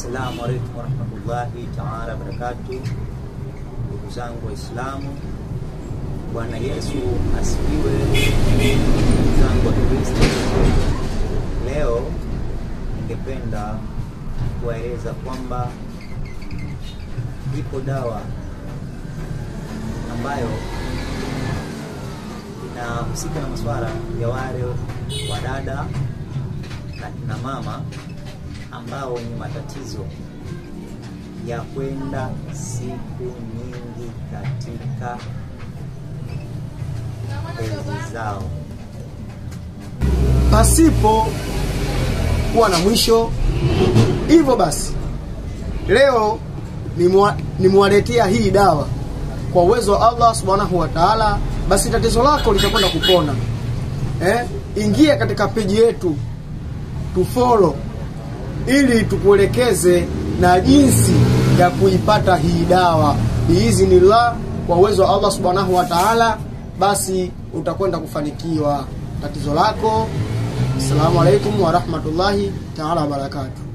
Assalamu alaykum wa rahmatullahi ta'ala barakatuh. Ndugu zangu Waislamu, Bwana Yesu asifiwe. Ndugu zangu wa Kristo, leo ningependa kueleza kwamba ipo dawa ambayo inahusika na masuala ya wale wadada na mama ambao ni matatizo ya kwenda siku nyingi katika hedhi zao pasipo kuwa na mwisho. Hivyo basi leo nimewaletea hii dawa kwa uwezo wa Allah subhanahu wa ta'ala. Basi tatizo lako litakwenda kupona. Ingia katika peji yetu tufollow ili tukuelekeze na jinsi ya kuipata hii dawa biiznillah, kwa uwezo wa Allah subhanahu wa ta'ala. Basi utakwenda kufanikiwa tatizo lako. Assalamu alaikum wa rahmatullahi ta'ala wa barakatuh.